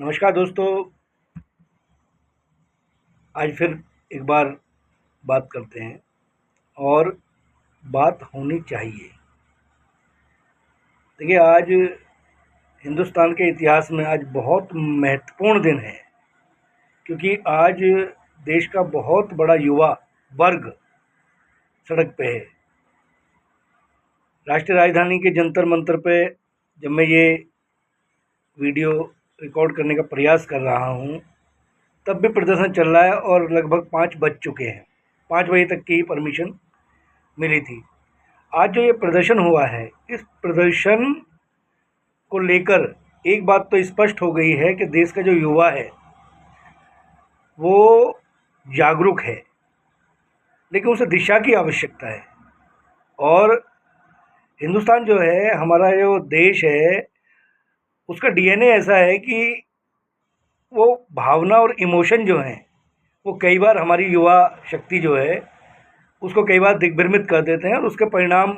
नमस्कार दोस्तों। आज फिर एक बार बात करते हैं और बात होनी चाहिए। देखिए, आज हिंदुस्तान के इतिहास में आज बहुत महत्वपूर्ण दिन है, क्योंकि आज देश का बहुत बड़ा युवा वर्ग सड़क पे है। राष्ट्रीय राजधानी के जंतर मंतर पे जब मैं ये वीडियो रिकॉर्ड करने का प्रयास कर रहा हूँ, तब भी प्रदर्शन चल रहा है और लगभग 5 बज चुके हैं। 5 बजे तक की परमिशन मिली थी। आज जो ये प्रदर्शन हुआ है, इस प्रदर्शन को लेकर एक बात तो स्पष्ट हो गई है कि देश का जो युवा है वो जागरूक है, लेकिन उसे दिशा की आवश्यकता है। और हिंदुस्तान जो है, हमारा जो देश है, उसका डीएनए ऐसा है कि वो भावना और इमोशन जो हैं, वो कई बार हमारी युवा शक्ति जो है उसको कई बार दिग्भ्रमित कर देते हैं, और उसके परिणाम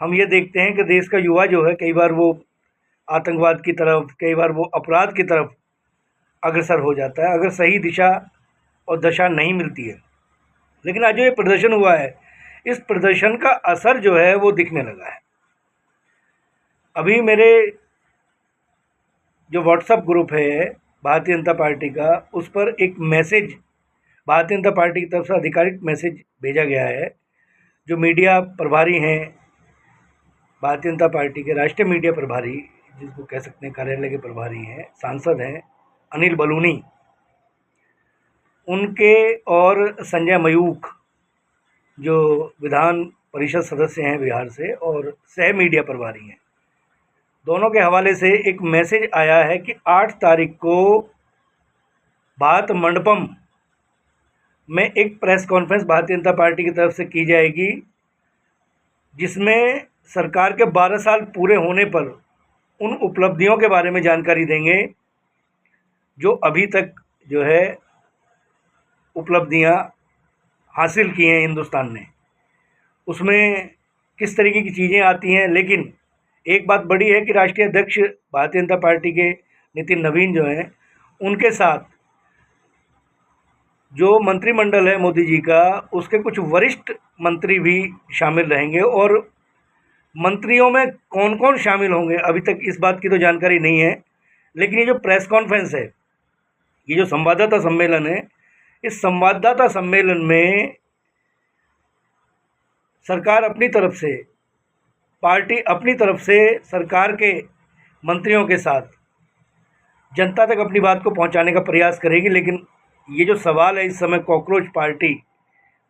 हम ये देखते हैं कि देश का युवा जो है, कई बार वो आतंकवाद की तरफ, कई बार वो अपराध की तरफ अग्रसर हो जाता है, अगर सही दिशा और दशा नहीं मिलती है। लेकिन आज जो ये प्रदर्शन हुआ है, इस प्रदर्शन का असर जो है वो दिखने लगा है। अभी मेरे जो व्हाट्सएप ग्रुप है भारतीय जनता पार्टी का, उस पर एक मैसेज भारतीय जनता पार्टी की तरफ से आधिकारिक मैसेज भेजा गया है। जो मीडिया प्रभारी हैं, भारतीय जनता पार्टी के राष्ट्रीय मीडिया प्रभारी, जिसको कह सकते हैं कार्यालय के प्रभारी हैं, सांसद हैं अनिल बलूनी, उनके और संजय मयूख जो विधान परिषद सदस्य हैं बिहार से और सह मीडिया प्रभारी हैं, दोनों के हवाले से एक मैसेज आया है कि 8 तारीख को भारत मंडपम में एक press conference Bharatiya Janata party की तरफ से की जाएगी, जिसमें सरकार के 12 साल पूरे होने पर उन उपलब्धियों के बारे में जानकारी देंगे जो अभी तक जो है उपलब्धियां हासिल की हैं हिंदुस्तान ने। उसमें किस तरीके की चीज़ें आती हैं, लेकिन एक बात बड़ी है कि राष्ट्रीय अध्यक्ष भारतीय जनता पार्टी के नितिन नवीन जो हैं, उनके साथ जो मंत्रिमंडल है मोदी जी का, उसके कुछ वरिष्ठ मंत्री भी शामिल रहेंगे। और मंत्रियों में कौन कौन शामिल होंगे, अभी तक इस बात की तो जानकारी नहीं है। लेकिन ये जो प्रेस कॉन्फ्रेंस है, ये जो संवाददाता सम्मेलन है, इस संवाददाता सम्मेलन में सरकार अपनी तरफ से, पार्टी अपनी तरफ से सरकार के मंत्रियों के साथ जनता तक अपनी बात को पहुंचाने का प्रयास करेगी। लेकिन ये जो सवाल है इस समय, कॉकरोच पार्टी,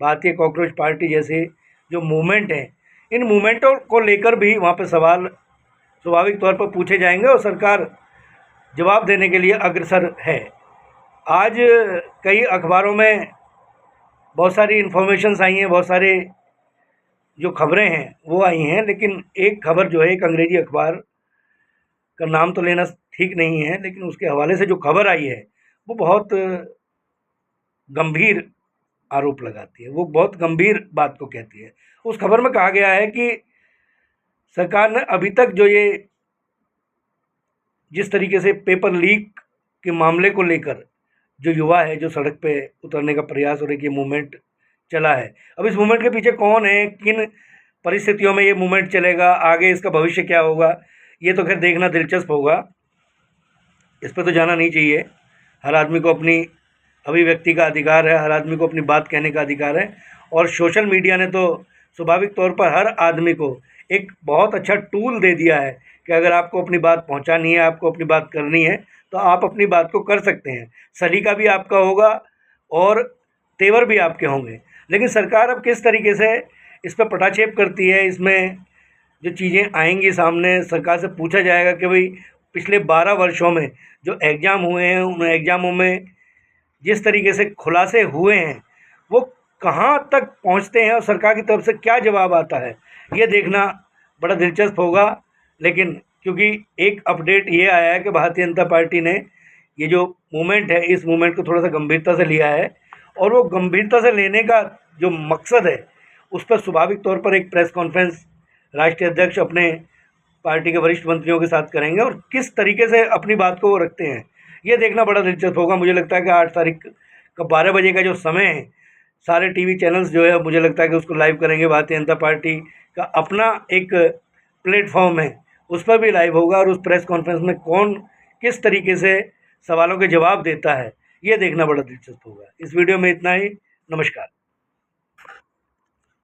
भारतीय कॉकरोच पार्टी जैसे जो मूवमेंट है, इन मूवमेंटों को लेकर भी वहाँ पे सवाल स्वाभाविक तौर पर पूछे जाएंगे और सरकार जवाब देने के लिए अग्रसर है। आज कई अखबारों में बहुत सारी इन्फॉर्मेशंस आई हैं, बहुत सारे जो खबरें हैं वो आई हैं, लेकिन एक खबर जो है, एक अंग्रेजी अखबार का नाम तो लेना ठीक नहीं है, लेकिन उसके हवाले से जो खबर आई है वो बहुत गंभीर आरोप लगाती है, वो बहुत गंभीर बात को कहती है। उस खबर में कहा गया है कि सरकार ने अभी तक जो ये जिस तरीके से पेपर लीक के मामले को लेकर जो युवा है, जो सड़क पे उतरने का प्रयास और एक ये मूवमेंट चला है, अब इस मूवमेंट के पीछे कौन है, किन परिस्थितियों में ये मूवमेंट चलेगा, आगे इसका भविष्य क्या होगा, ये तो खैर देखना दिलचस्प होगा। इस पर तो जाना नहीं चाहिए। हर आदमी को अपनी अभिव्यक्ति का अधिकार है, हर आदमी को अपनी बात कहने का अधिकार है। और सोशल मीडिया ने तो स्वाभाविक तौर पर हर आदमी को एक बहुत अच्छा टूल दे दिया है कि अगर आपको अपनी बात पहुंचानी है, आपको अपनी बात करनी है, तो आप अपनी बात को कर सकते हैं। सलीका भी आपका होगा और तेवर भी आपके होंगे। लेकिन सरकार अब किस तरीके से इस पर पटाक्षेप करती है, इसमें जो चीज़ें आएंगी सामने, सरकार से पूछा जाएगा कि भाई पिछले 12 वर्षों में जो एग्ज़ाम हुए हैं, उन एग्ज़ामों में जिस तरीके से खुलासे हुए हैं वो कहाँ तक पहुँचते हैं और सरकार की तरफ से क्या जवाब आता है, ये देखना बड़ा दिलचस्प होगा। लेकिन क्योंकि एक अपडेट ये आया है कि भारतीय जनता पार्टी ने ये जो मूवमेंट है, इस मूवमेंट को थोड़ा सा गंभीरता से लिया है, और वो गंभीरता से लेने का जो मकसद है उस पर स्वाभाविक तौर पर एक प्रेस कॉन्फ्रेंस राष्ट्रीय अध्यक्ष अपने पार्टी के वरिष्ठ मंत्रियों के साथ करेंगे और किस तरीके से अपनी बात को वो रखते हैं, ये देखना बड़ा दिलचस्प होगा। मुझे लगता है कि 8 तारीख का 12 बजे का जो समय है, सारे टीवी चैनल्स जो है मुझे लगता है कि उसको लाइव करेंगे। भारतीय जनता पार्टी का अपना एक प्लेटफॉर्म है, उस पर भी लाइव होगा और उस प्रेस कॉन्फ्रेंस में कौन किस तरीके से सवालों के जवाब देता है, ये देखना बड़ा दिलचस्प होगा। इस वीडियो में इतना ही। नमस्कार।